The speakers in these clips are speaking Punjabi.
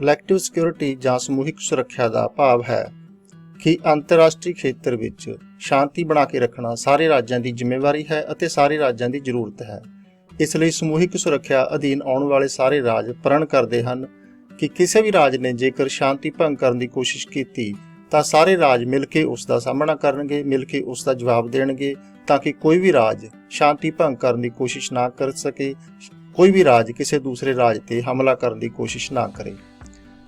ਕਲੈਕਟਿਵ ਸਿਕਿਉਰਿਟੀ ਜਾਂ ਸਮੂਹਿਕ ਸੁਰੱਖਿਆ ਦਾ ਭਾਵ ਹੈ ਕਿ ਅੰਤਰਰਾਸ਼ਟਰੀ ਖੇਤਰ ਵਿੱਚ ਸ਼ਾਂਤੀ ਬਣਾ ਕੇ ਰੱਖਣਾ ਸਾਰੇ ਰਾਜਾਂ ਦੀ ਜ਼ਿੰਮੇਵਾਰੀ ਹੈ ਅਤੇ ਸਾਰੇ ਰਾਜਾਂ ਦੀ ਜ਼ਰੂਰਤ ਹੈ। ਇਸ ਲਈ ਸਮੂਹਿਕ ਸੁਰੱਖਿਆ ਅਧੀਨ ਆਉਣ ਵਾਲੇ ਸਾਰੇ ਰਾਜ ਪ੍ਰਣ ਕਰਦੇ ਹਨ ਕਿ ਕਿਸੇ ਵੀ ਰਾਜ ਨੇ ਜੇਕਰ ਸ਼ਾਂਤੀ ਭੰਗ ਕਰਨ ਦੀ ਕੋਸ਼ਿਸ਼ ਕੀਤੀ ਤਾਂ ਸਾਰੇ ਰਾਜ ਮਿਲ ਕੇ ਉਸ ਦਾ ਸਾਹਮਣਾ ਕਰਨਗੇ, ਮਿਲ ਕੇ ਉਸ ਦਾ ਜਵਾਬ ਦੇਣਗੇ, ਤਾਂ ਕਿ ਕੋਈ ਵੀ ਰਾਜ ਸ਼ਾਂਤੀ ਭੰਗ ਕਰਨ ਦੀ ਕੋਸ਼ਿਸ਼ ਨਾ ਕਰ ਸਕੇ, ਕੋਈ ਵੀ ਰਾਜ ਕਿਸੇ ਦੂਸਰੇ ਰਾਜ ਤੇ ਹਮਲਾ ਕਰਨ ਦੀ ਕੋਸ਼ਿਸ਼ ਨਾ ਕਰੇ।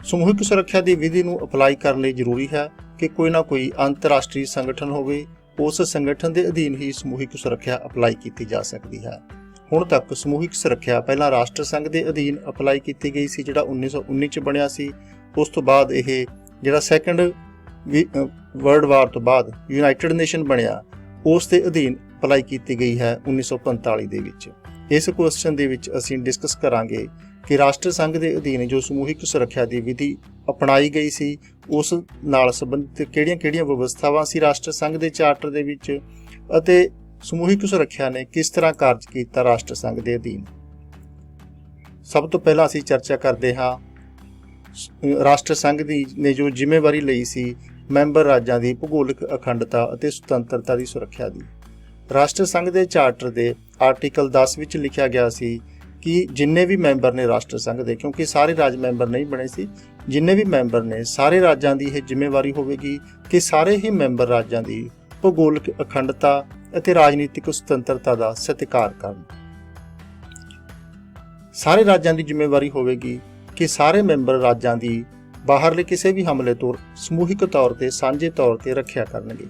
ਸਮੂਹਿਕ ਸੁਰੱਖਿਆ ਦੀ ਵਿਧੀ ਨੂੰ ਅਪਲਾਈ ਕਰਨ ਲਈ ਜ਼ਰੂਰੀ ਹੈ ਕਿ ਕੋਈ ਨਾ ਕੋਈ ਅੰਤਰਰਾਸ਼ਟਰੀ ਸੰਗਠਨ ਹੋਵੇ, ਉਸ ਸੰਗਠਨ ਦੇ ਅਧੀਨ ਹੀ ਸਮੂਹਿਕ ਸੁਰੱਖਿਆ ਅਪਲਾਈ ਕੀਤੀ ਜਾ ਸਕਦੀ ਹੈ। ਹੁਣ ਤੱਕ ਸਮੂਹਿਕ ਸੁਰੱਖਿਆ ਪਹਿਲਾਂ ਰਾਸ਼ਟਰ ਸੰਘ ਦੇ ਅਧੀਨ ਅਪਲਾਈ ਕੀਤੀ ਗਈ ਸੀ, ਜਿਹੜਾ 1919 ਚ ਬਣਿਆ ਸੀ। ਉਸ ਤੋਂ ਬਾਅਦ ਇਹ ਜਿਹੜਾ ਸੈਕੰਡ ਵਰਲਡ ਵਾਰ ਤੋਂ ਬਾਅਦ ਯੂਨਾਈਟਿਡ ਨੇਸ਼ਨ ਬਣਿਆ, ਉਸ ਦੇ ਅਧੀਨ ਅਪਲਾਈ ਕੀਤੀ ਗਈ ਹੈ 1945 ਦੇ ਵਿੱਚ। ਇਸ ਕੁਐਸਚਨ ਦੇ ਵਿੱਚ ਅਸੀਂ ਡਿਸਕਸ ਕਰਾਂਗੇ ਕਿ ਰਾਸ਼ਟਰ ਸੰਘ ਦੇ ਅਧੀਨ ਜੋ ਸਮੂਹਿਕ ਸੁਰੱਖਿਆ ਦੀ ਵਿਧੀ ਅਪਣਾਈ ਗਈ ਸੀ, ਉਸ ਨਾਲ ਸੰਬੰਧਿਤ ਕਿਹੜੀਆਂ-ਕਿਹੜੀਆਂ ਵਿਵਸਥਾਵਾਂ ਸੀ ਰਾਸ਼ਟਰ ਸੰਘ ਦੇ ਚਾਰਟਰ ਦੇ ਵਿੱਚ, ਅਤੇ ਸਮੂਹਿਕ ਸੁਰੱਖਿਆ ਨੇ ਕਿਸ ਤਰ੍ਹਾਂ ਕਾਰਜ ਕੀਤਾ ਰਾਸ਼ਟਰ ਸੰਘ ਦੇ ਅਧੀਨ। ਸਭ ਤੋਂ ਪਹਿਲਾਂ ਅਸੀਂ ਚਰਚਾ ਕਰਦੇ ਹਾਂ ਰਾਸ਼ਟਰ ਸੰਘ ਦੀ ਨੇ ਜੋ ਜ਼ਿੰਮੇਵਾਰੀ ਲਈ ਸੀ ਮੈਂਬਰ ਰਾਜਾਂ ਦੀ ਭੂਗੋਲਿਕ ਅਖੰਡਤਾ ਅਤੇ ਸੁਤੰਤਰਤਾ ਦੀ ਸੁਰੱਖਿਆ ਦੀ। ਰਾਸ਼ਟਰ ਸੰਘ ਦੇ ਚਾਰਟਰ ਦੇ ਆਰਟੀਕਲ 10 ਵਿੱਚ ਲਿਖਿਆ ਗਿਆ ਸੀ ਕਿ ਜਿੰਨੇ ਵੀ ਮੈਂਬਰ ਨੇ ਰਾਸ਼ਟਰ ਸੰਘ ਦੇ, ਕਿਉਂਕਿ ਸਾਰੇ ਰਾਜ ਮੈਂਬਰ ਨਹੀਂ ਬਣੇ ਸੀ, ਜਿੰਨੇ ਵੀ ਮੈਂਬਰ ਨੇ ਸਾਰੇ ਰਾਜਾਂ ਦੀ ਇਹ ਜ਼ਿੰਮੇਵਾਰੀ ਹੋਵੇਗੀ ਕਿ ਸਾਰੇ ਹੀ ਮੈਂਬਰ ਰਾਜਾਂ ਦੀ ਭੂਗੋਲਿਕ ਅਖੰਡਤਾ ਅਤੇ ਰਾਜਨੀਤਿਕ ਸੁਤੰਤਰਤਾ ਦਾ ਸਤਿਕਾਰ ਕਰਨ। ਸਾਰੇ ਰਾਜਾਂ ਦੀ ਜ਼ਿੰਮੇਵਾਰੀ ਹੋਵੇਗੀ ਕਿ ਸਾਰੇ ਮੈਂਬਰ ਰਾਜਾਂ ਦੀ ਬਾਹਰਲੇ ਕਿਸੇ ਵੀ ਹਮਲੇ ਤੋਂ ਸਮੂਹਿਕ ਤੌਰ ਤੇ ਸਾਂਝੇ ਤੌਰ ਤੇ ਰੱਖਿਆ ਕਰਨਗੇ।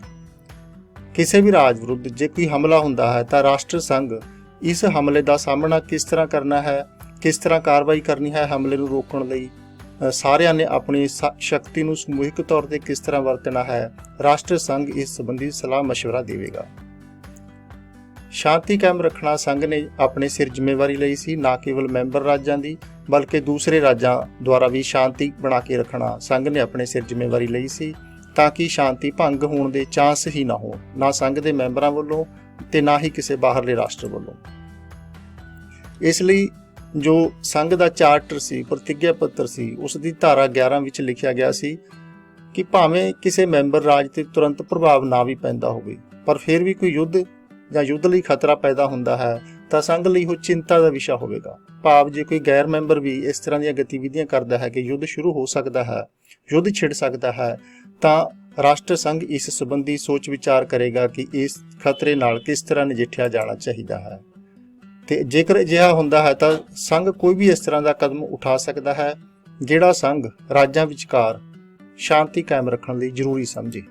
ਕਿਸੇ ਵੀ ਰਾਜ ਵਿਰੁੱਧ ਜੇ ਕੋਈ ਹਮਲਾ ਹੁੰਦਾ ਹੈ ਤਾਂ ਰਾਸ਼ਟਰ ਸੰਘ ਇਸ ਹਮਲੇ ਦਾ ਸਾਹਮਣਾ ਕਿਸ ਤਰ੍ਹਾਂ ਕਰਨਾ ਹੈ, ਕਿਸ ਤਰ੍ਹਾਂ ਕਾਰਵਾਈ ਕਰਨੀ ਹੈ ਹਮਲੇ ਨੂੰ ਰੋਕਣ ਲਈ, ਸਾਰਿਆਂ ਨੇ ਆਪਣੀ ਸ਼ਕਤੀ ਨੂੰ ਸਮੂਹਿਕ ਤੌਰ ਤੇ ਕਿਸ ਤਰ੍ਹਾਂ ਵਰਤਣਾ ਹੈ, ਰਾਸ਼ਟਰ ਸੰਘ ਇਸ ਸੰਬੰਧੀ ਸਲਾਹ ਮਸ਼ਵਰਾ ਦੇਵੇਗਾ। ਸ਼ਾਂਤੀ ਕਾਇਮ ਰੱਖਣਾ ਸੰਘ ਨੇ ਆਪਣੇ ਸਿਰ ਜ਼ਿੰਮੇਵਾਰੀ ਲਈ ਸੀ, ਨਾ ਕੇਵਲ ਮੈਂਬਰ ਰਾਜਾਂ ਦੀ ਬਲਕਿ ਦੂਸਰੇ ਰਾਜਾਂ ਦੁਆਰਾ ਵੀ ਸ਼ਾਂਤੀ ਬਣਾ ਕੇ ਰੱਖਣਾ ਸੰਘ ਨੇ ਆਪਣੇ ਸਿਰ ਜ਼ਿੰਮੇਵਾਰੀ ਲਈ ਸੀ, ਤਾਂ ਕਿ ਸ਼ਾਂਤੀ ਭੰਗ ਹੋਣ ਦੇ ਚਾਂਸ ਹੀ ਨਾ ਹੋਣ, ਨਾ ਸੰਘ ਦੇ ਮੈਂਬਰਾਂ ਵੱਲੋਂ ਤੇ ਨਾ ਹੀ ਕਿਸੇ ਬਾਹਰਲੇ ਰਾਸ਼ਟਰ ਵੱਲੋਂ। ਇਸ ਲਈ ਜੋ ਸੰਘ ਦਾ ਚਾਰਟਰ ਸੀ, ਪ੍ਰਤਿੱਗਿਆ ਪੱਤਰ ਸੀ, ਉਸ ਦੀ ਧਾਰਾ 11 ਵਿੱਚ ਲਿਖਿਆ ਗਿਆ ਸੀ ਕਿ ਭਾਵੇਂ ਕਿਸੇ ਮੈਂਬਰ ਰਾਜ ਤੇ ਤੁਰੰਤ ਪ੍ਰਭਾਵ ਨਾ ਵੀ ਪੈਂਦਾ ਹੋਵੇ, ਪਰ ਫਿਰ ਵੀ ਕੋਈ ਯੁੱਧ ਜਾਂ ਯੁੱਧ ਲਈ ਖਤਰਾ ਪੈਦਾ ਹੁੰਦਾ ਹੈ ਤਾਂ ਸੰਘ ਲਈ ਉਹ ਚਿੰਤਾ ਦਾ ਵਿਸ਼ਾ ਹੋਵੇਗਾ। ਭਾਵ ਜੇ ਕੋਈ ਗੈਰ ਮੈਂਬਰ ਵੀ ਇਸ ਤਰ੍ਹਾਂ ਦੀਆਂ ਗਤੀਵਿਧੀਆਂ ਕਰਦਾ ਹੈ ਕਿ ਯੁੱਧ ਸ਼ੁਰੂ ਹੋ ਸਕਦਾ ਹੈ, ਯੁੱਧ ਛਿੜ ਸਕਦਾ ਹੈ, ਤਾਂ ਰਾਸ਼ਟਰ ਸੰਘ ਇਸ ਸੰਬੰਧੀ ਸੋਚ ਵਿਚਾਰ ਕਰੇਗਾ ਕਿ ਇਸ ਖਤਰੇ ਨਾਲ ਕਿਸ ਤਰ੍ਹਾਂ ਨਜਿੱਠਿਆ ਜਾਣਾ ਚਾਹੀਦਾ ਹੈ। ਤੇ ਜੇਕਰ ਅਜਿਹਾ ਹੁੰਦਾ ਹੈ ਤਾਂ ਸੰਘ ਕੋਈ ਵੀ ਇਸ ਤਰ੍ਹਾਂ ਦਾ ਕਦਮ ਉਠਾ ਸਕਦਾ ਹੈ ਜਿਹੜਾ ਸੰਘ ਰਾਜਾਂ ਵਿਚਕਾਰ ਸ਼ਾਂਤੀ ਕਾਇਮ ਰੱਖਣ ਲਈ ਜ਼ਰੂਰੀ ਸਮਝੇ।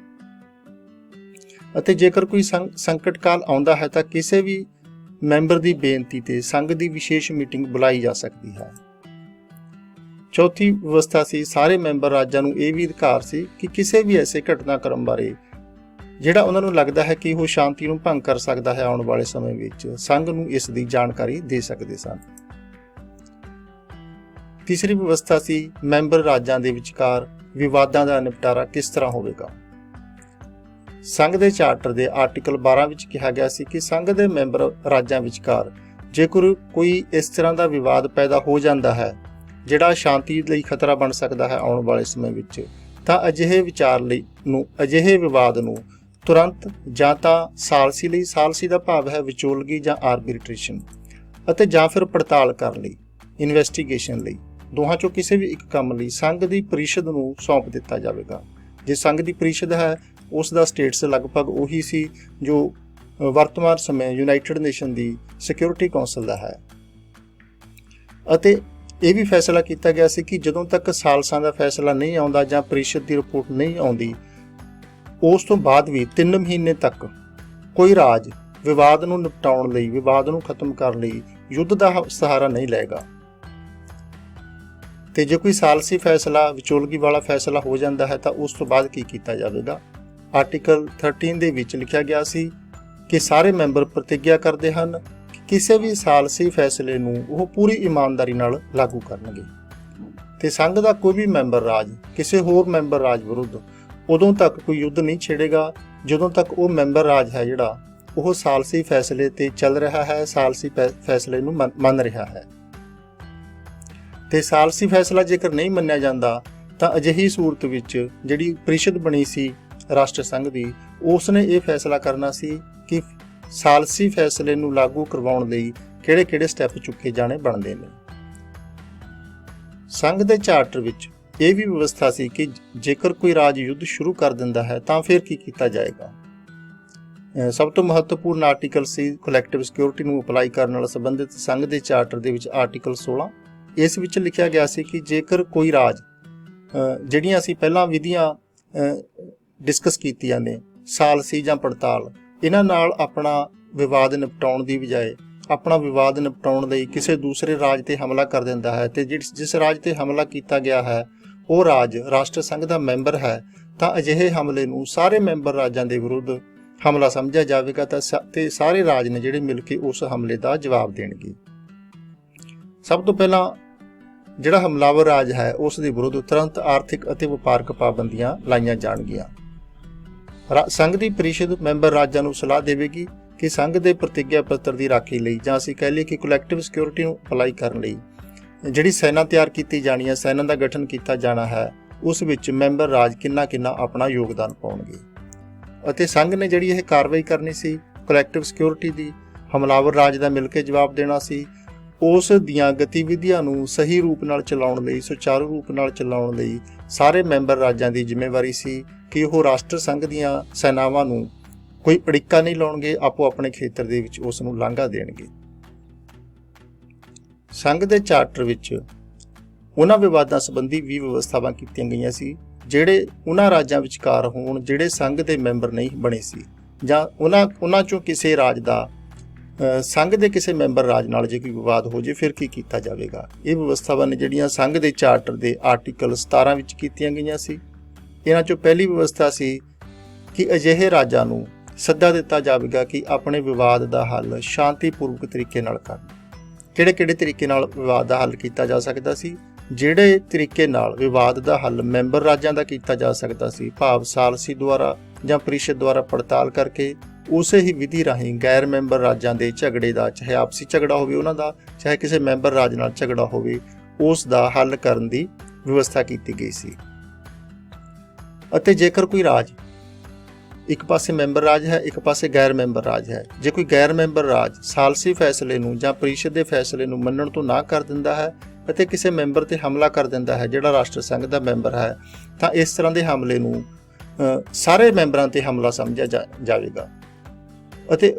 ਅਤੇ ਜੇਕਰ ਕੋਈ ਸੰਕਟ ਕਾਲ ਆਉਂਦਾ ਹੈ ਤਾਂ ਕਿਸੇ ਵੀ ਮੈਂਬਰ ਦੀ ਬੇਨਤੀ ਤੇ ਸੰਘ ਦੀ ਵਿਸ਼ੇਸ਼ ਮੀਟਿੰਗ ਬੁਲਾਈ ਜਾ ਸਕਦੀ ਹੈ। ਚੌਥੀ ਵਿਵਸਥਾ ਸੀ ਸਾਰੇ ਮੈਂਬਰ ਰਾਜਾਂ ਨੂੰ ਇਹ ਵੀ ਅਧਿਕਾਰ ਸੀ ਕਿ ਕਿਸੇ ਵੀ ਐਸੇ ਘਟਨਾਕ੍ਰਮ ਬਾਰੇ ਜਿਹੜਾ ਉਹਨਾਂ ਨੂੰ ਲੱਗਦਾ ਹੈ ਕਿ ਉਹ ਸ਼ਾਂਤੀ ਨੂੰ ਭੰਗ ਕਰ ਸਕਦਾ ਹੈ ਆਉਣ ਵਾਲੇ ਸਮੇਂ ਵਿੱਚ, ਸੰਘ ਨੂੰ ਇਸ ਦੀ ਜਾਣਕਾਰੀ ਦੇ ਸਕਦੇ ਸਨ। ਤੀਸਰੀ ਵਿਵਸਥਾ ਸੀ ਮੈਂਬਰ ਰਾਜਾਂ ਦੇ ਵਿਚਕਾਰ ਵਿਵਾਦਾਂ ਦਾ ਨਿਪਟਾਰਾ ਕਿਸ ਤਰ੍ਹਾਂ ਹੋਵੇਗਾ। ਸੰਘ ਦੇ ਚਾਰਟਰ ਦੇ ਆਰਟੀਕਲ 12 ਵਿੱਚ ਕਿਹਾ ਗਿਆ ਸੀ ਕਿ ਸੰਘ ਦੇ ਮੈਂਬਰ ਰਾਜਾਂ ਵਿਚਕਾਰ ਜੇਕਰ ਕੋਈ ਇਸ ਤਰ੍ਹਾਂ ਦਾ ਵਿਵਾਦ ਪੈਦਾ ਹੋ ਜਾਂਦਾ ਹੈ ਜਿਹੜਾ ਸ਼ਾਂਤੀ ਲਈ ਖਤਰਾ ਬਣ ਸਕਦਾ ਹੈ ਆਉਣ ਵਾਲੇ ਸਮੇਂ ਵਿੱਚ, ਤਾਂ ਅਜਿਹੇ ਵਿਵਾਦ ਨੂੰ ਤੁਰੰਤ ਜਾਂ ਤਾਂ ਸਾਲਸੀ ਲਈ, ਸਾਲਸੀ ਦਾ ਭਾਵ ਹੈ ਵਿਚੋਲਗੀ ਜਾਂ ਆਰਬਿਟ੍ਰੇਸ਼ਨ, ਅਤੇ ਜਾਂ ਫਿਰ ਪੜਤਾਲ ਕਰਨ ਲਈ, ਇਨਵੈਸਟੀਗੇਸ਼ਨ ਲਈ, ਦੋਹਾਂ ਚੋਂ ਕਿਸੇ ਵੀ ਇੱਕ ਕੰਮ ਲਈ ਸੰਘ ਦੀ ਪਰਿਸ਼ਦ ਨੂੰ ਸੌਂਪ ਦਿੱਤਾ ਜਾਵੇਗਾ। ਜੇ ਸੰਘ ਦੀ ਪਰਿਸ਼ਦ ਹੈ ਉਸ ਦਾ ਸਟੇਟਸ ਲਗਭਗ ਉਹੀ ਸੀ ਜੋ ਵਰਤਮਾਨ ਸਮੇਂ ਯੂਨਾਈਟਿਡ ਨੇਸ਼ਨ ਦੀ ਸਿਕਿਉਰਿਟੀ ਕੌਂਸਲ ਦਾ ਹੈ। ਅਤੇ ਇਹ ਵੀ ਫੈਸਲਾ ਕੀਤਾ ਗਿਆ ਸੀ ਕਿ ਜਦੋਂ ਤੱਕ ਸਾਲਸਾਂ ਦਾ ਫੈਸਲਾ ਨਹੀਂ ਆਉਂਦਾ ਜਾਂ ਪਰਿਸ਼ਦ ਦੀ ਰਿਪੋਰਟ ਨਹੀਂ ਆਉਂਦੀ, ਉਸ ਤੋਂ ਬਾਅਦ ਵੀ 3 ਮਹੀਨੇ ਤੱਕ ਕੋਈ ਰਾਜ ਵਿਵਾਦ ਨੂੰ ਨਿਪਟਾਉਣ ਲਈ, ਵਿਵਾਦ ਨੂੰ ਖਤਮ ਕਰਨ ਲਈ ਯੁੱਧ ਦਾ ਸਹਾਰਾ ਨਹੀਂ ਲਏਗਾ। ਤੇ ਜੇ ਕੋਈ ਸਾਲਸੀ ਫੈਸਲਾ, ਵਿਚੋਲਗੀ ਵਾਲਾ ਫੈਸਲਾ ਹੋ ਜਾਂਦਾ ਹੈ ਤਾਂ ਉਸ ਤੋਂ ਬਾਅਦ ਕੀ ਕੀਤਾ ਜਾਵੇਗਾ। ਆਰਟੀਕਲ 13 ਦੇ ਵਿੱਚ ਲਿਖਿਆ ਗਿਆ ਸੀ ਕਿ ਸਾਰੇ ਮੈਂਬਰ ਪ੍ਰਤਿੱਗਿਆ ਕਰਦੇ ਹਨ ਕਿ ਕਿਸੇ ਵੀ ਸਾਲਸੀ ਫੈਸਲੇ ਨੂੰ ਉਹ ਪੂਰੀ ਇਮਾਨਦਾਰੀ ਨਾਲ ਲਾਗੂ ਕਰਨਗੇ, ਤੇ ਸੰਘ ਦਾ ਕੋਈ ਵੀ ਮੈਂਬਰ ਰਾਜ ਕਿਸੇ ਹੋਰ ਮੈਂਬਰ ਰਾਜ ਵਿਰੁੱਧ ਉਦੋਂ ਤੱਕ ਕੋਈ ਯੁੱਧ ਨਹੀਂ ਛੇੜੇਗਾ ਜਦੋਂ ਤੱਕ ਉਹ ਮੈਂਬਰ ਰਾਜ ਹੈ ਜਿਹੜਾ ਉਹ ਸਾਲਸੀ ਫੈਸਲੇ ਤੇ ਚੱਲ ਰਿਹਾ ਹੈ, ਸਾਲਸੀ ਫੈਸਲੇ ਨੂੰ ਮੰਨ ਰਿਹਾ ਹੈ। ਤੇ ਸਾਲਸੀ ਫੈਸਲਾ ਜੇਕਰ ਨਹੀਂ ਮੰਨਿਆ ਜਾਂਦਾ ਤਾਂ ਅਜਿਹੀ ਸੂਰਤ ਵਿੱਚ ਜਿਹੜੀ ਪ੍ਰੀਸ਼ਦ ਬਣੀ ਸੀ ਰਾਸ਼ਟਰ ਸੰਘ ਦੀ, ਉਸ ਨੇ ਇਹ ਫੈਸਲਾ ਕਰਨਾ ਸੀ ਕਿ ਸਾਲਸੀ ਫੈਸਲੇ ਨੂੰ ਲਾਗੂ ਕਰਵਾਉਣ ਲਈ ਕਿਹੜੇ-ਕਿਹੜੇ ਸਟੈਪ ਚੁੱਕੇ ਜਾਣੇ ਬਣਦੇ ਨੇ। ਸੰਘ ਦੇ ਚਾਰਟਰ ਵਿੱਚ ਇਹ ਵੀ ਵਿਵਸਥਾ ਸੀ ਕਿ ਜੇਕਰ ਕੋਈ ਰਾਜ ਯੁੱਧ ਸ਼ੁਰੂ ਕਰ ਦਿੰਦਾ ਹੈ ਤਾਂ ਫਿਰ ਕੀ ਕੀਤਾ ਜਾਏਗਾ। ਸਭ ਤੋਂ ਮਹੱਤਵਪੂਰਨ ਆਰਟੀਕਲ ਸੀ ਕਲੈਕਟਿਵ ਸਿਕਿਉਰਿਟੀ ਨੂੰ ਅਪਲਾਈ ਕਰਨ ਨਾਲ ਸੰਬੰਧਿਤ ਸੰਘ ਦੇ ਚਾਰਟਰ ਦੇ ਵਿੱਚ ਆਰਟੀਕਲ 16। ਇਸ ਵਿੱਚ ਲਿਖਿਆ ਗਿਆ ਸੀ ਕਿ ਜੇਕਰ ਕੋਈ ਰਾਜ, ਜਿਹੜੀਆਂ ਅਸੀਂ ਪਹਿਲਾਂ ਵਿਧੀਆਂ ਡਿਸਕਸ ਕੀਤੀਆਂ ਨੇ, ਸਾਲਸੀ ਜਾਂ ਪੜਤਾਲ, ਇਹਨਾਂ ਨਾਲ ਆਪਣਾ ਵਿਵਾਦ ਨਿਪਟਾਉਣ ਦੀ ਬਜਾਏ ਆਪਣਾ ਵਿਵਾਦ ਨਿਪਟਾਉਣ ਲਈ ਕਿਸੇ ਦੂਸਰੇ ਰਾਜ ਤੇ ਹਮਲਾ ਕਰ ਦਿੰਦਾ ਹੈ ਤੇ ਜਿਸ ਰਾਜ ਤੇ ਹਮਲਾ ਕੀਤਾ ਗਿਆ ਹੈ ਉਹ ਰਾਜ ਰਾਸ਼ਟਰ ਸੰਘ ਦਾ ਮੈਂਬਰ ਹੈ, ਤਾਂ ਅਜਿਹੇ ਹਮਲੇ ਨੂੰ ਸਾਰੇ ਮੈਂਬਰ ਰਾਜਾਂ ਦੇ ਵਿਰੁੱਧ ਹਮਲਾ ਸਮਝਿਆ ਜਾਵੇਗਾ ਤੇ ਸਾਰੇ ਰਾਜ ਨੇ ਜਿਹੜੇ ਮਿਲ ਕੇ ਉਸ ਹਮਲੇ ਦਾ ਜਵਾਬ ਦੇਣਗੇ। ਸਭ ਤੋਂ ਪਹਿਲਾਂ ਜਿਹੜਾ ਹਮਲਾਵਰ ਰਾਜ ਹੈ ਉਸ ਦੇ ਵਿਰੁੱਧ ਤੁਰੰਤ ਆਰਥਿਕ ਅਤੇ ਵਪਾਰਕ ਪਾਬੰਦੀਆਂ ਲਾਈਆਂ ਜਾਣਗੀਆਂ। ਸੰਘ ਦੀ ਪ੍ਰੀਸ਼ਦ ਮੈਂਬਰ ਰਾਜਾਂ ਨੂੰ ਸਲਾਹ ਦੇਵੇਗੀ ਕਿ ਸੰਘ ਦੇ ਪ੍ਰਤੀਗਿਆ ਪੱਤਰ ਦੀ ਰਾਖੀ ਲਈ, ਜਾਂ ਅਸੀਂ ਕਹਿ ਲਈਏ ਕਿ ਕਲੈਕਟਿਵ ਸਿਕਿਉਰਿਟੀ ਨੂੰ ਅਪਲਾਈ ਕਰਨ ਲਈ ਜਿਹੜੀ ਸੈਨਾ ਤਿਆਰ ਕੀਤੀ ਜਾਣੀ ਹੈ, ਸੈਨਾ ਦਾ ਗਠਨ ਕੀਤਾ ਜਾਣਾ ਹੈ, ਉਸ ਵਿੱਚ ਮੈਂਬਰ ਰਾਜ ਕਿੰਨਾ ਆਪਣਾ ਯੋਗਦਾਨ ਪਾਉਣਗੇ। ਅਤੇ ਸੰਘ ਨੇ ਜਿਹੜੀ ਇਹ ਕਾਰਵਾਈ ਕਰਨੀ ਸੀ ਕਲੈਕਟਿਵ ਸਿਕਿਉਰਿਟੀ ਦੀ, ਹਮਲਾਵਰ ਰਾਜ ਦਾ ਮਿਲ ਕੇ ਜਵਾਬ ਦੇਣਾ ਸੀ, ਉਸ ਦੀਆਂ ਗਤੀਵਿਧੀਆਂ ਨੂੰ ਸਹੀ ਰੂਪ ਨਾਲ ਚਲਾਉਣ ਲਈ, ਸੁਚਾਰੂ ਰੂਪ ਨਾਲ ਚਲਾਉਣ ਲਈ ਸਾਰੇ ਮੈਂਬਰ ਰਾਜਾਂ ਦੀ ਜ਼ਿੰਮੇਵਾਰੀ ਸੀ ਕਿ ਉਹ ਰਾਸ਼ਟਰ ਸੰਘ ਦੀਆਂ ਸੈਨਾਵਾਂ ਨੂੰ ਕੋਈ ਅੜਿੱਕਾ ਨਹੀਂ ਲਾਉਣਗੇ, ਆਪੋ ਆਪਣੇ ਖੇਤਰ ਦੇ ਵਿੱਚ ਉਸ ਨੂੰ ਲਾਂਘਾ ਦੇਣਗੇ। ਸੰਘ ਦੇ ਚਾਰਟਰ ਵਿੱਚ ਉਹਨਾਂ ਵਿਵਾਦਾਂ ਸੰਬੰਧੀ ਵੀ ਵਿਵਸਥਾਵਾਂ ਕੀਤੀਆਂ ਗਈਆਂ ਸੀ ਜਿਹੜੇ ਉਹਨਾਂ ਰਾਜਾਂ ਵਿਚਕਾਰ ਹੋਣ ਜਿਹੜੇ ਸੰਘ ਦੇ ਮੈਂਬਰ ਨਹੀਂ ਬਣੇ ਸੀ, ਜਾਂ ਉਹਨਾਂ ਚੋਂ ਕਿਸੇ ਰਾਜ ਦਾ ਸੰਘ ਦੇ ਕਿਸੇ ਮੈਂਬਰ ਰਾਜ ਨਾਲ ਜੇ ਕੋਈ ਵਿਵਾਦ ਹੋ ਜੇ ਫਿਰ ਕੀ ਕੀਤਾ ਜਾਵੇਗਾ। ਇਹ ਵਿਵਸਥਾਵਾਂ ਨੇ ਜਿਹੜੀਆਂ ਸੰਘ ਦੇ ਚਾਰਟਰ ਦੇ ਆਰਟੀਕਲ 17 ਵਿੱਚ ਕੀਤੀਆਂ ਗਈਆਂ ਸੀ। ਇਹਨਾਂ ਚੋਂ ਪਹਿਲੀ ਵਿਵਸਥਾ ਸੀ ਕਿ ਅਜਿਹੇ ਰਾਜਾਂ ਨੂੰ ਸੱਦਾ ਦਿੱਤਾ ਜਾਵੇਗਾ ਕਿ ਆਪਣੇ ਵਿਵਾਦ ਦਾ ਹੱਲ ਸ਼ਾਂਤੀਪੂਰਵਕ ਤਰੀਕੇ ਨਾਲ ਕਰਨ। ਕਿਹੜੇ ਤਰੀਕੇ ਨਾਲ ਵਿਵਾਦ ਦਾ ਹੱਲ ਕੀਤਾ ਜਾ ਸਕਦਾ ਸੀ? ਜਿਹੜੇ ਤਰੀਕੇ ਨਾਲ ਵਿਵਾਦ ਦਾ ਹੱਲ ਮੈਂਬਰ ਰਾਜਾਂ ਦਾ ਕੀਤਾ ਜਾ ਸਕਦਾ ਸੀ, ਭਾਵ ਸਾਲਸੀ ਦੁਆਰਾ ਜਾਂ ਪ੍ਰੀਸ਼ਦ ਦੁਆਰਾ ਪੜਤਾਲ ਕਰਕੇ ਉਸੇ ਹੀ ਵਿਧੀ ਰਾਹੀਂ ਗੈਰ ਮੈਂਬਰ ਰਾਜਾਂ ਦੇ ਝਗੜੇ ਦਾ, ਚਾਹੇ ਆਪਸੀ ਝਗੜਾ ਹੋਵੇ ਉਹਨਾਂ ਦਾ, ਚਾਹੇ ਕਿਸੇ ਮੈਂਬਰ ਰਾਜ ਨਾਲ ਝਗੜਾ ਹੋਵੇ, ਉਸ ਦਾ ਹੱਲ ਕਰਨ ਦੀ ਵਿਵਸਥਾ ਕੀਤੀ ਗਈ ਸੀ। ਅਤੇ ਜੇਕਰ ਕੋਈ ਰਾਜ ਇੱਕ ਪਾਸੇ ਮੈਂਬਰ ਰਾਜ ਹੈ, ਇੱਕ ਪਾਸੇ ਗੈਰ ਮੈਂਬਰ ਰਾਜ ਹੈ, ਜੇ ਕੋਈ ਗੈਰ ਮੈਂਬਰ ਰਾਜ ਸਾਲਸੀ ਫੈਸਲੇ ਨੂੰ ਜਾਂ ਪ੍ਰੀਸ਼ਦ ਦੇ ਫੈਸਲੇ ਨੂੰ ਮੰਨਣ ਤੋਂ ਨਾ ਕਰ ਦਿੰਦਾ ਹੈ ਅਤੇ ਕਿਸੇ ਮੈਂਬਰ ਤੇ ਹਮਲਾ ਕਰ ਦਿੰਦਾ ਹੈ ਜਿਹੜਾ ਰਾਸ਼ਟਰ ਸੰਘ ਦਾ ਮੈਂਬਰ ਹੈ, ਤਾਂ ਇਸ ਤਰ੍ਹਾਂ ਦੇ ਹਮਲੇ ਨੂੰ ਸਾਰੇ ਮੈਂਬਰਾਂ ਤੇ ਹਮਲਾ ਸਮਝਿਆ ਜਾਵੇਗਾ। ਅਤੇ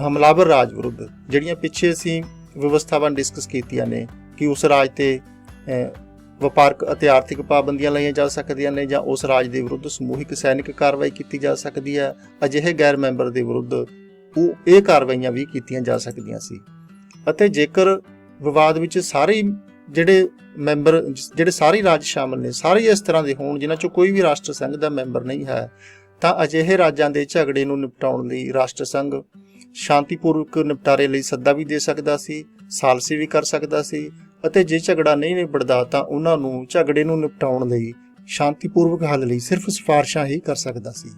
ਹਮਲਾਵਰ ਰਾਜ ਵਿਰੁੱਧ ਜਿਹੜੀਆਂ ਪਿੱਛੇ ਅਸੀਂ ਵਿਵਸਥਾਵਾਂ ਡਿਸਕਸ ਕੀਤੀਆਂ ਨੇ ਕਿ ਉਸ ਰਾਜ ਤੇ ਵਪਾਰਕ ਅਤੇ ਆਰਥਿਕ ਪਾਬੰਦੀਆਂ ਲਾਈਆਂ ਜਾ ਸਕਦੀਆਂ ਨੇ, ਜਾਂ ਉਸ ਰਾਜ ਦੇ ਵਿਰੁੱਧ ਸਮੂਹਿਕ ਸੈਨਿਕ ਕਾਰਵਾਈ ਕੀਤੀ ਜਾ ਸਕਦੀ ਹੈ, ਅਜਿਹੇ ਗੈਰ ਮੈਂਬਰ ਦੇ ਵਿਰੁੱਧ ਇਹ ਕਾਰਵਾਈਆਂ ਵੀ ਕੀਤੀਆਂ ਜਾ ਸਕਦੀਆਂ ਸੀ। ਅਤੇ ਜੇਕਰ ਵਿਵਾਦ ਵਿੱਚ ਸਾਰੇ ਜਿਹੜੇ ਮੈਂਬਰ, ਜਿਹੜੇ ਸਾਰੇ ਰਾਜ ਸ਼ਾਮਲ ਨੇ, ਸਾਰੇ ਇਸ ਤਰ੍ਹਾਂ ਦੇ ਹੋਣ ਜਿਨ੍ਹਾਂ 'ਚੋਂ ਕੋਈ ਵੀ ਰਾਸ਼ਟਰ ਸੰਘ ਦਾ ਮੈਂਬਰ ਨਹੀਂ ਹੈ, ਤਾਂ ਅਜਿਹੇ ਰਾਜਾਂ ਦੇ ਝਗੜੇ ਨੂੰ ਨਿਪਟਾਉਣ ਲਈ ਰਾਸ਼ਟਰ ਸੰਘ ਸ਼ਾਂਤੀਪੂਰਵਕ ਨਿਪਟਾਰੇ ਲਈ ਸੱਦਾ ਵੀ ਦੇ ਸਕਦਾ ਸੀ, ਸਾਲਸੀ ਵੀ ਕਰ ਸਕਦਾ ਸੀ, ਅਤੇ ਜੇ ਝਗੜਾ ਨਹੀਂ ਨਿਬੜਦਾ ਤਾਂ ਉਹਨਾਂ ਨੂੰ ਝਗੜੇ ਨੂੰ ਨਿਪਟਾਉਣ ਲਈ ਸ਼ਾਂਤੀਪੂਰਵਕ ਹੱਲ ਲਈ ਸਿਰਫ ਸਿਫਾਰਸ਼ਾਂ ਹੀ ਕਰ ਸਕਦਾ ਸੀ।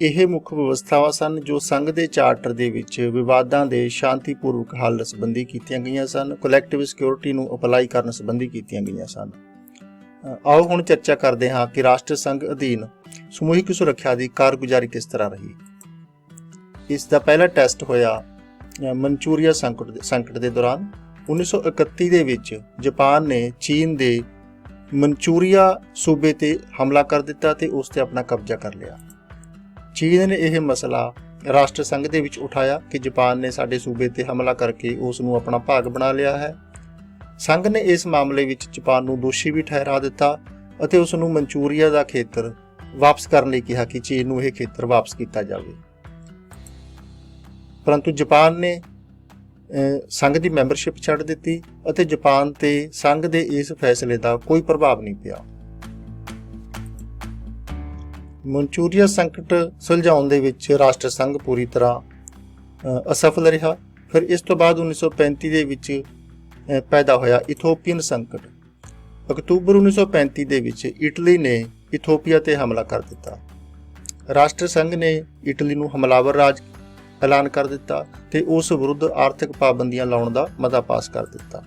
ਇਹ ਮੁੱਖ ਵਿਵਸਥਾਵਾਂ ਸਨ ਜੋ ਸੰਘ ਦੇ ਚਾਰਟਰ ਦੇ ਵਿੱਚ ਵਿਵਾਦਾਂ ਦੇ ਸ਼ਾਂਤੀਪੂਰਵਕ ਹੱਲ ਸੰਬੰਧੀ ਕੀਤੀਆਂ ਗਈਆਂ ਸਨ, ਕਲੈਕਟਿਵ ਸਿਕਿਉਰਿਟੀ ਨੂੰ ਅਪਲਾਈ ਕਰਨ ਸੰਬੰਧੀ ਕੀਤੀਆਂ ਗਈਆਂ ਸਨ। ਆਓ ਹੁਣ ਚਰਚਾ ਕਰਦੇ ਹਾਂ ਕਿ ਰਾਸ਼ਟਰ ਸੰਘ ਅਧੀਨ ਸਮੂਹਿਕ ਸੁਰੱਖਿਆ ਦੀ ਕਾਰਗੁਜ਼ਾਰੀ ਕਿਸ ਤਰ੍ਹਾਂ ਰਹੀ। ਇਸ ਦਾ ਪਹਿਲਾ ਟੈਸਟ ਹੋਇਆ ਮਨਚੂਰੀਆ ਸੰਕਟ ਦੇ ਦੌਰਾਨ। 1931 ਦੇ ਵਿੱਚ ਜਾਪਾਨ ਨੇ ਚੀਨ ਦੇ ਮਨਚੂਰੀਆ ਸੂਬੇ ਤੇ ਹਮਲਾ ਕਰ ਦਿੱਤਾ ਤੇ ਉਸ ਤੇ ਆਪਣਾ ਕਬਜ਼ਾ ਕਰ ਲਿਆ। ਚੀਨ ਨੇ ਇਹ ਮਸਲਾ ਰਾਸ਼ਟਰ ਸੰਘ ਦੇ ਵਿੱਚ ਉਠਾਇਆ ਕਿ ਜਾਪਾਨ ਨੇ ਸਾਡੇ ਸੂਬੇ ਤੇ ਹਮਲਾ ਕਰਕੇ ਉਸ ਨੂੰ ਆਪਣਾ ਭਾਗ ਬਣਾ ਲਿਆ ਹੈ। ਸੰਘ ਨੇ ਇਸ ਮਾਮਲੇ ਵਿੱਚ ਜਾਪਾਨ ਨੂੰ ਦੋਸ਼ੀ ਵੀ ਠਹਿਰਾ ਦਿੱਤਾ ਅਤੇ ਉਸ ਨੂੰ ਮਨਚੂਰੀਆ ਦਾ ਖੇਤਰ ਵਾਪਸ ਕਰਨ ਲਈ ਕਿਹਾ ਕਿ ਚੀਨ ਨੂੰ ਇਹ ਖੇਤਰ ਵਾਪਸ ਕੀਤਾ ਜਾਵੇ। ਪਰੰਤੂ ਜਾਪਾਨ ਨੇ ਸੰਘ ਦੀ ਮੈਂਬਰਸ਼ਿਪ ਛੱਡ ਦਿੱਤੀ ਅਤੇ ਜਾਪਾਨ ਤੇ ਸੰਘ ਦੇ ਇਸ ਫੈਸਲੇ ਦਾ ਕੋਈ ਪ੍ਰਭਾਵ ਨਹੀਂ ਪਿਆ। ਮਨਚੂਰੀਆ ਸੰਕਟ ਸੁਲਝਾਉਣ ਦੇ ਵਿੱਚ ਰਾਸ਼ਟਰ ਸੰਘ ਪੂਰੀ ਤਰ੍ਹਾਂ ਅਸਫਲ ਰਿਹਾ। ਫਿਰ ਇਸ ਤੋਂ ਬਾਅਦ 1935 ਦੇ ਵਿੱਚ ਪੈਦਾ ਹੋਇਆ ਇਥੋਪੀਅਨ ਸੰਕਟ। ਅਕਤੂਬਰ 1935 ਦੇ ਵਿੱਚ ਇਟਲੀ ਨੇ ਇਥੋਪੀਆ ਤੇ ਹਮਲਾ ਕਰ ਦਿੱਤਾ। ਰਾਸ਼ਟਰ ਸੰਘ ਨੇ ਇਟਲੀ ਨੂੰ ਹਮਲਾਵਰ ਰਾਜ ਐਲਾਨ ਕਰ ਦਿੱਤਾ ਤੇ ਉਸ ਵਿਰੁੱਧ ਆਰਥਿਕ ਪਾਬੰਦੀਆਂ ਲਾਉਣ ਦਾ ਮਤਾ ਪਾਸ ਕਰ ਦਿੱਤਾ।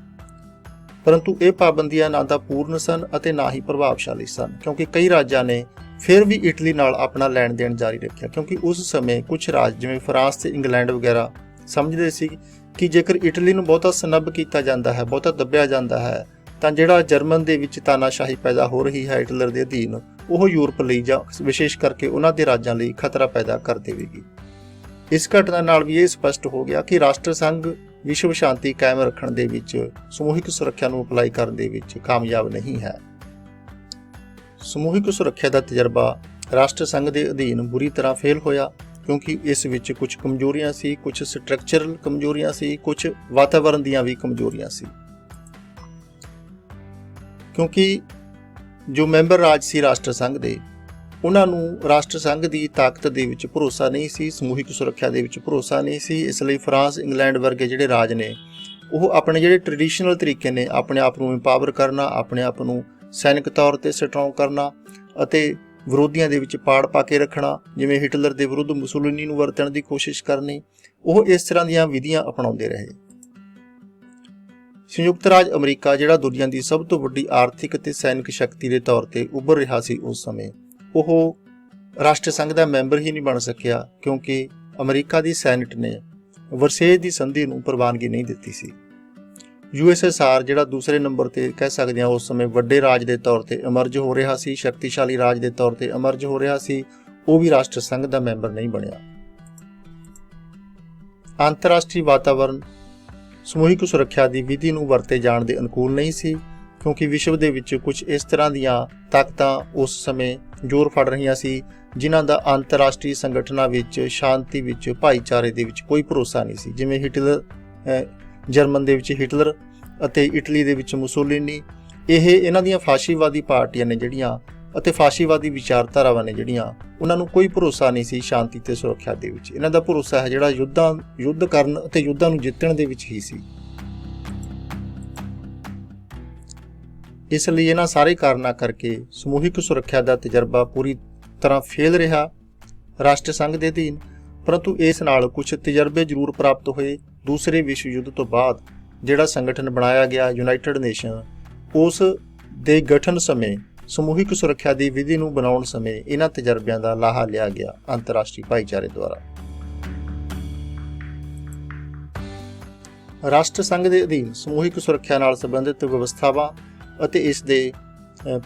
परंतु ਇਹ ਪਾਬੰਦੀਆਂ ਨਾ ਤਾਂ ਪੂਰਨ ਸਨ ਅਤੇ ਨਾ ਹੀ ਪ੍ਰਭਾਵਸ਼ਾਲੀ ਸਨ, ਕਿਉਂਕਿ ਕਈ ਰਾਜਾਂ ਨੇ ਫਿਰ ਵੀ ਇਟਲੀ ਨਾਲ ਆਪਣਾ ਲੈਣ ਦੇਣ ਜਾਰੀ ਰੱਖਿਆ, ਕਿਉਂਕਿ ਉਸ ਸਮੇਂ ਕੁਝ ਰਾਜ ਜਿਵੇਂ ਫਰਾਂਸ ਤੇ ਇੰਗਲੈਂਡ ਵਗੈਰਾ ਸਮਝਦੇ ਸੀ ਕਿ ਜੇਕਰ ਇਟਲੀ ਨੂੰ ਬਹੁਤਾ ਸਨੱਬ ਕੀਤਾ ਜਾਂਦਾ ਹੈ, ਬਹੁਤਾ ਦੱਬਿਆ ਜਾਂਦਾ ਹੈ, ਤਾਂ ਜਿਹੜਾ ਜਰਮਨ ਦੇ ਵਿੱਚ ਤਾਨਾਸ਼ਾਹੀ ਪੈਦਾ ਹੋ ਰਹੀ ਹੈ ਹਿਟਲਰ ਦੇ ਅਧੀਨ, ਉਹ ਯੂਰਪ ਲਈ ਜਾਂ ਵਿਸ਼ੇਸ਼ ਕਰਕੇ ਉਹਨਾਂ ਦੇ ਰਾਜਾਂ ਲਈ ਖਤਰਾ ਪੈਦਾ ਕਰ ਦੇਵੇਗੀ। ਇਸ ਘਟਨਾ ਨਾਲ ਵੀ ਇਹ ਸਪਸ਼ਟ ਹੋ ਗਿਆ ਕਿ ਰਾਸ਼ਟਰ ਸੰਘ ਵਿਸ਼ਵ ਸ਼ਾਂਤੀ ਕਾਇਮ ਰੱਖਣ ਦੇ ਵਿੱਚ, ਸਮੂਹਿਕ ਸੁਰੱਖਿਆ ਨੂੰ ਅਪਲਾਈ ਕਰਨ ਦੇ ਵਿੱਚ ਕਾਮਯਾਬ ਨਹੀਂ ਹੈ। ਸਮੂਹਿਕ ਸੁਰੱਖਿਆ ਦਾ ਤਜਰਬਾ ਰਾਸ਼ਟਰ ਸੰਘ ਦੇ ਅਧੀਨ ਬੁਰੀ ਤਰ੍ਹਾਂ ਫੇਲ ਹੋਇਆ, ਕਿਉਂਕਿ ਇਸ ਵਿੱਚ ਕੁਝ ਕਮਜ਼ੋਰੀਆਂ ਸੀ, ਕੁਝ ਸਟਰਕਚਰਲ ਕਮਜ਼ੋਰੀਆਂ ਸੀ, ਕੁਝ ਵਾਤਾਵਰਣ ਦੀਆਂ ਵੀ ਕਮਜ਼ੋਰੀਆਂ ਸੀ। ਕਿਉਂਕਿ ਜੋ ਮੈਂਬਰ ਰਾਜ ਸੀ ਰਾਸ਼ਟਰ ਸੰਘ ਦੇ, ਉਹਨਾਂ ਨੂੰ ਰਾਸ਼ਟਰ ਸੰਘ ਦੀ ਤਾਕਤ ਦੇ ਵਿੱਚ ਭਰੋਸਾ ਨਹੀਂ ਸੀ, ਸਮੂਹਿਕ ਸੁਰੱਖਿਆ ਦੇ ਵਿੱਚ ਭਰੋਸਾ ਨਹੀਂ ਸੀ। ਇਸ ਲਈ ਫਰਾਂਸ, ਇੰਗਲੈਂਡ ਵਰਗੇ ਜਿਹੜੇ ਰਾਜ ਨੇ, ਉਹ ਆਪਣੇ ਜਿਹੜੇ ਟ੍ਰੈਡੀਸ਼ਨਲ ਤਰੀਕੇ ਨੇ ਆਪਣੇ ਆਪ ਨੂੰ ਇੰਪਾਵਰ ਕਰਨਾ, ਆਪਣੇ ਆਪ ਨੂੰ ਸੈਨਿਕ ਤੌਰ ਤੇ ਸਟਰੋਂਗ ਕਰਨਾ ਅਤੇ ਵਿਰੋਧੀਆਂ ਦੇ ਵਿੱਚ ਪਾੜ ਪਾ ਕੇ ਰੱਖਣਾ, ਜਿਵੇਂ ਹਿਟਲਰ ਦੇ ਵਿਰੁੱਧ ਮੁਸੋਲਿਨੀ ਨੂੰ ਵਰਤਣ ਦੀ ਕੋਸ਼ਿਸ਼ ਕਰਨੀ, ਉਹ ਇਸ ਤਰ੍ਹਾਂ ਦੀਆਂ ਵਿਧੀਆਂ ਅਪਣਾਉਂਦੇ ਰਹੇ। ਸੰਯੁਕਤ ਰਾਜ ਅਮਰੀਕਾ, ਜਿਹੜਾ ਦੁਨੀਆ ਦੀ ਸਭ ਤੋਂ ਵੱਡੀ ਆਰਥਿਕ ਅਤੇ ਸੈਨਿਕ ਸ਼ਕਤੀ ਦੇ ਤੌਰ ਤੇ ਉੱਭਰ ਰਿਹਾ ਸੀ ਉਸ ਸਮੇਂ, ਉਹ ਰਾਸ਼ਟਰ ਸੰਘ ਦਾ ਮੈਂਬਰ ਹੀ ਨਹੀਂ ਬਣ ਸਕਿਆ, ਕਿਉਂਕਿ ਅਮਰੀਕਾ ਦੀ ਸੈਨੇਟ ਨੇ ਵਰਸੇਜ਼ ਦੀ ਸੰਧੀ ਨੂੰ ਪ੍ਰਵਾਨਗੀ ਨਹੀਂ ਦਿੱਤੀ ਸੀ। USSR, ਜਿਹੜਾ ਦੂਸਰੇ ਨੰਬਰ ਤੇ ਕਹਿ ਸਕਦੇ ਹਾਂ ਉਸ ਸਮੇਂ ਵੱਡੇ ਰਾਜ ਦੇ ਤੌਰ ਤੇ ਇਮਰਜ ਹੋ ਰਿਹਾ ਸੀ, ਸ਼ਕਤੀਸ਼ਾਲੀ ਰਾਜ ਦੇ ਤੌਰ ਤੇ ਇਮਰਜ ਹੋ ਰਿਹਾ ਸੀ, ਉਹ ਵੀ ਰਾਸ਼ਟਰ ਸੰਘ ਦਾ ਮੈਂਬਰ ਨਹੀਂ ਬਣਿਆ। ਅੰਤਰਰਾਸ਼ਟਰੀ ਵਾਤਾਵਰਣ ਸਮੂਹਿਕ ਸੁਰੱਖਿਆ ਦੀ ਵਿਧੀ ਨੂੰ ਵਰਤੇ ਜਾਣ ਦੇ ਅਨੁਕੂਲ ਨਹੀਂ ਸੀ, ਕਿਉਂਕਿ ਵਿਸ਼ਵ ਦੇ ਵਿੱਚ ਕੁਝ ਇਸ ਤਰ੍ਹਾਂ ਦੀਆਂ ਤਾਕਤਾਂ ਉਸ ਸਮੇਂ ਜ਼ੋਰ ਫੜ ਰਹੀਆਂ ਸੀ, ਜਿਨ੍ਹਾਂ ਦਾ ਅੰਤਰਰਾਸ਼ਟਰੀ ਸੰਗਠਨਾਂ ਵਿੱਚ, ਸ਼ਾਂਤੀ ਵਿੱਚ, ਭਾਈਚਾਰੇ ਦੇ ਵਿੱਚ ਕੋਈ ਭਰੋਸਾ ਨਹੀਂ ਸੀ। ਜਿਵੇਂ ਹਿਟਲਰ, ਜਰਮਨ ਦੇ ਵਿੱਚ ਹਿਟਲਰ ਅਤੇ ਇਟਲੀ ਦੇ ਵਿੱਚ ਮੁਸੋਲਿਨੀ, ਇਹਨਾਂ ਦੀਆਂ ਫਾਸ਼ੀਵਾਦੀ ਪਾਰਟੀਆਂ ਨੇ ਜਿਹੜੀਆਂ ਅਤੇ ਫਾਸ਼ੀਵਾਦੀ ਵਿਚਾਰਧਾਰਾਵਾਂ ਨੇ ਜਿਹੜੀਆਂ, ਉਹਨਾਂ ਨੂੰ ਕੋਈ ਭਰੋਸਾ ਨਹੀਂ ਸੀ ਸ਼ਾਂਤੀ ਤੇ ਸੁਰੱਖਿਆ ਦੇ ਵਿੱਚ। ਇਹਨਾਂ ਦਾ ਭਰੋਸਾ ਹੈ ਜਿਹੜਾ ਯੁੱਧ ਕਰਨ ਅਤੇ ਯੁੱਧਾਂ ਨੂੰ ਜਿੱਤਣ ਦੇ ਵਿੱਚ ਹੀ ਸੀ। ਇਸ ਲਈ ਇਹਨਾਂ ਸਾਰੇ ਕਾਰਨਾਂ ਕਰਕੇ ਸਮੂਹਿਕ ਸੁਰੱਖਿਆ ਦਾ ਤਜਰਬਾ ਪੂਰੀ ਤਰ੍ਹਾਂ ਫੇਲ ਰਿਹਾ ਰਾਸ਼ਟਰ ਸੰਘ ਦੇ ਅਧੀਨ। ਪਰੰਤੂ ਇਸ ਨਾਲ ਕੁਝ ਤਜਰਬੇ ਜ਼ਰੂਰ ਪ੍ਰਾਪਤ ਹੋਏ। ਦੂਸਰੇ ਵਿਸ਼ਵ ਯੁੱਧ ਤੋਂ ਬਾਅਦ ਜਿਹੜਾ ਸੰਗਠਨ ਬਣਾਇਆ ਗਿਆ ਯੂਨਾਈਟਿਡ ਨੇਸ਼ਨ, ਉਸ ਦੇ ਗਠਨ ਸਮੇਂ ਸਮੂਹਿਕ ਸੁਰੱਖਿਆ ਦੀ ਵਿਧੀ ਨੂੰ ਬਣਾਉਣ ਸਮੇਂ ਇਹਨਾਂ ਤਜਰਬਿਆਂ ਦਾ ਲਾਹਾ ਲਿਆ ਗਿਆ ਅੰਤਰਰਾਸ਼ਟਰੀ ਭਾਈਚਾਰੇ ਦੁਆਰਾ। ਰਾਸ਼ਟਰ ਸੰਘ ਦੇ ਅਧੀਨ ਸਮੂਹਿਕ ਸੁਰੱਖਿਆ ਨਾਲ ਸੰਬੰਧਿਤ ਵਿਵਸਥਾਵਾਂ ਅਤੇ ਇਸ ਦੇ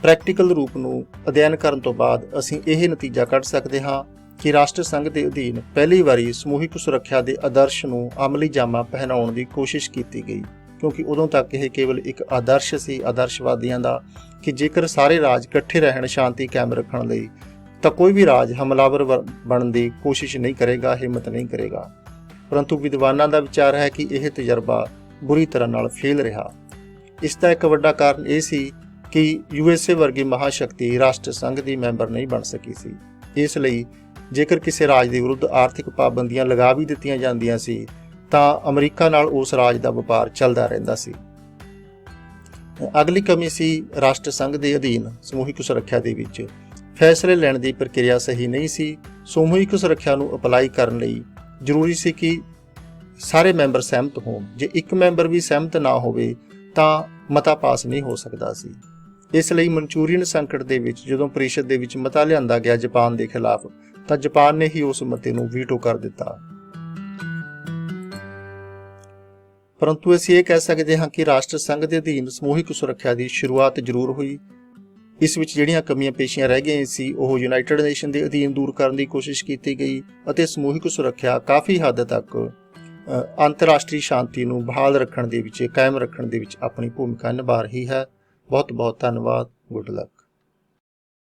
ਪ੍ਰੈਕਟੀਕਲ ਰੂਪ ਨੂੰ ਅਧਿਐਨ ਕਰਨ ਤੋਂ ਬਾਅਦ ਅਸੀਂ ਇਹ ਨਤੀਜਾ ਕੱਢ ਸਕਦੇ ਹਾਂ ਕਿ ਰਾਸ਼ਟਰ ਸੰਘ ਦੇ ਅਧੀਨ ਪਹਿਲੀ ਵਾਰੀ ਸਮੂਹਿਕ ਸੁਰੱਖਿਆ ਦੇ ਆਦਰਸ਼ ਨੂੰ ਅਮਲੀ ਜਾਮਾ ਪਹਿਨਾਉਣ ਦੀ ਕੋਸ਼ਿਸ਼ ਕੀਤੀ ਗਈ, ਕਿਉਂਕਿ ਉਦੋਂ ਤੱਕ ਇਹ ਕੇਵਲ ਇੱਕ ਆਦਰਸ਼ ਸੀ ਆਦਰਸ਼ਵਾਦੀਆਂ ਦਾ ਕਿ ਜੇਕਰ ਸਾਰੇ ਰਾਜ ਇਕੱਠੇ ਰਹਿਣ ਸ਼ਾਂਤੀ ਕਾਇਮ ਰੱਖਣ ਲਈ, ਤਾਂ ਕੋਈ ਵੀ ਰਾਜ ਹਮਲਾਵਰ ਬਣਨ ਦੀ ਕੋਸ਼ਿਸ਼ ਨਹੀਂ ਕਰੇਗਾ, ਹਿੰਮਤ ਨਹੀਂ ਕਰੇਗਾ। ਪਰੰਤੂ ਵਿਦਵਾਨਾਂ ਦਾ ਵਿਚਾਰ ਹੈ ਕਿ ਇਹ ਤਜਰਬਾ ਬੁਰੀ ਤਰ੍ਹਾਂ ਨਾਲ ਫੇਲ ਰਿਹਾ। ਇਸ ਦਾ ਇੱਕ ਵੱਡਾ ਕਾਰਨ ਇਹ ਸੀ ਕਿ USA ਵਰਗੀ ਮਹਾਸ਼ਕਤੀ ਰਾਸ਼ਟਰ ਸੰਘ ਦੀ ਮੈਂਬਰ ਨਹੀਂ ਬਣ ਸਕੀ ਸੀ। ਇਸ ਲਈ ਜੇਕਰ ਕਿਸੇ ਰਾਜ ਦੇ ਵਿਰੁੱਧ ਆਰਥਿਕ ਪਾਬੰਦੀਆਂ ਲਗਾ ਵੀ ਦਿੱਤੀਆਂ ਜਾਂਦੀਆਂ ਸੀ, ਤਾਂ ਅਮਰੀਕਾ ਨਾਲ ਉਸ ਰਾਜ ਦਾ ਵਪਾਰ ਚੱਲਦਾ ਰਹਿੰਦਾ ਸੀ। ਅਗਲੀ ਕਮੀ ਸੀ ਰਾਸ਼ਟਰ ਸੰਘ ਦੇ ਅਧੀਨ ਸਮੂਹਿਕ ਸੁਰੱਖਿਆ ਦੇ ਵਿੱਚ ਫੈਸਲੇ ਲੈਣ ਦੀ ਪ੍ਰਕਿਰਿਆ ਸਹੀ ਨਹੀਂ ਸੀ। ਸਮੂਹਿਕ ਸੁਰੱਖਿਆ ਨੂੰ ਅਪਲਾਈ ਕਰਨ ਲਈ ਜ਼ਰੂਰੀ ਸੀ ਕਿ ਸਾਰੇ ਮੈਂਬਰ ਸਹਿਮਤ ਹੋਣ। ਜੇ ਇੱਕ ਮੈਂਬਰ ਵੀ ਸਹਿਮਤ ਨਾ ਹੋਵੇ ਤਾਂ ਮਤਾ ਪਾਸ ਨਹੀਂ ਹੋ ਸਕਦਾ ਸੀ। ਇਸ ਲਈ ਮਨਚੂਰੀਅਨ ਸੰਕਟ ਦੇ ਵਿੱਚ ਜਦੋਂ ਪਰਿਸ਼ਦ ਦੇ ਵਿੱਚ ਮਤਾ ਲਿਆਂਦਾ ਗਿਆ ਜਾਪਾਨ ਦੇ ਖਿਲਾਫ, ਤਾਂ ਜਾਪਾਨ ਨੇ ਹੀ ਉਸ ਮਤੇ ਨੂੰ ਵੀਟੋ ਕਰ ਦਿੱਤਾ। ਪਰੰਤੂ ਅਸੀਂ ਇਹ ਕਹਿ ਸਕਦੇ ਹਾਂ ਕਿ ਰਾਸ਼ਟਰ ਸੰਘ ਦੇ ਅਧੀਨ ਸਮੂਹਿਕ ਸੁਰੱਖਿਆ ਦੀ ਸ਼ੁਰੂਆਤ ਜ਼ਰੂਰ ਹੋਈ। ਇਸ ਵਿੱਚ ਜਿਹੜੀਆਂ ਕਮੀਆਂ ਪੇਸ਼ੀਆਂ ਰਹਿ ਗਈਆਂ ਸੀ, ਉਹ ਯੂਨਾਈਟਿਡ ਨੇਸ਼ਨ ਦੇ ਅਧੀਨ ਦੂਰ ਕਰਨ ਦੀ ਕੋਸ਼ਿਸ਼ ਕੀਤੀ ਗਈ ਅਤੇ ਸਮੂਹਿਕ ਸੁਰੱਖਿਆ ਕਾਫੀ ਹੱਦ ਤੱਕ ਅੰਤਰਰਾਸ਼ਟਰੀ ਸ਼ਾਂਤੀ ਨੂੰ ਬਹਾਲ ਰੱਖਣ ਦੇ ਵਿੱਚ, ਕਾਇਮ ਰੱਖਣ ਦੇ ਵਿੱਚ ਆਪਣੀ ਭੂਮਿਕਾ ਨਿਭਾ ਰਹੀ ਹੈ। ਬਹੁਤ ਬਹੁਤ ਧੰਨਵਾਦ। Good luck.